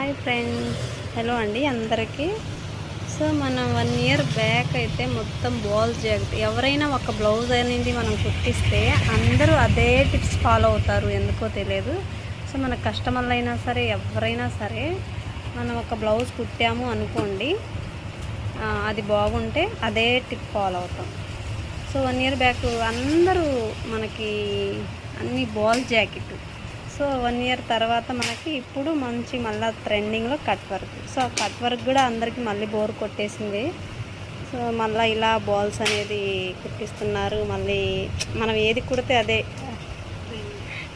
Hi friends, hello అండి అందరికీ. So మనం 1 ఇయర్ బ్యాక్ అయితే మొత్తం బాల్స్ జాకెట్ ఎవరైనా ఒక బ్లౌజ్ అనేది మనం కుట్టిస్తే అందరూ అదే టిప్స్ ఫాలో అవుతారు, ఎందుకో తెలియదు. సో మన కస్టమర్లు అయినా సరే ఎవరైనా సరే మనం ఒక బ్లౌజ్ కుట్టాము అనుకోండి, అది బాగుంటే అదే టిప్ ఫాలో అవుతాం. సో 1 ఇయర్ బ్యాక్ అందరూ మనకి అన్ని బాల్ జాకెట్. సో 1 ఇయర్ తర్వాత మనకి ఇప్పుడు మంచి మళ్ళీ ట్రెండింగ్లో కట్ వర్క్. సో ఆ కట్ వర్క్ కూడా అందరికీ మళ్ళీ బోర్ కొట్టేసింది. సో మళ్ళీ ఇలా బాల్స్ అనేది కుట్టిస్తున్నారు. మళ్ళీ మనం ఏది కుడితే అదే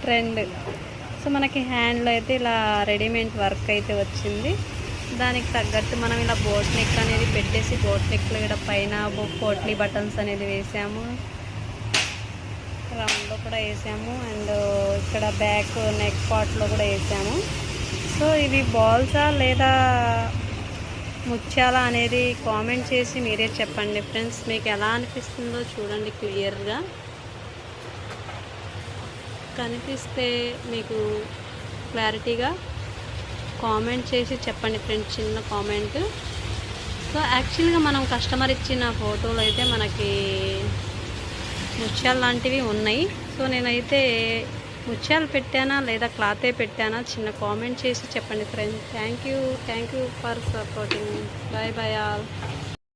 ట్రెండ్. సో మనకి హ్యాండ్లో అయితే ఇలా రెడీమేడ్ వర్క్ అయితే వచ్చింది. దానికి తగ్గట్టు మనం ఇలా బోట్ నెక్ అనేది పెట్టేసి బోట్ నెక్లో ఇక్కడ పైన పోట్లీ బటన్స్ అనేది వేసాము, రౌండ్లో కూడా వేసాము, అండ్ ఇక్కడ బ్యాక్ నెక్ పార్ట్లో కూడా వేసాము. సో ఇవి బాల్సా లేదా ముత్యాలా అనేది కామెంట్ చేసి మీరే చెప్పండి ఫ్రెండ్స్. మీకు ఎలా అనిపిస్తుందో చూడండి, క్లియర్గా కనిపిస్తే మీకు క్లారిటీగా కామెంట్ చేసి చెప్పండి ఫ్రెండ్స్, చిన్న కామెంట్. సో యాక్చువల్గా మనం కస్టమర్ ఇచ్చిన ఫోటోలు అయితే మనకి ముత్యాలు లాంటివి ఉన్నాయి. సో నేనైతే ముత్యాలు పెట్టానా లేదా క్లాతే పెట్టానా చిన్న కామెంట్ చేసి చెప్పండి friends. Thank you for supporting. Bye bye all.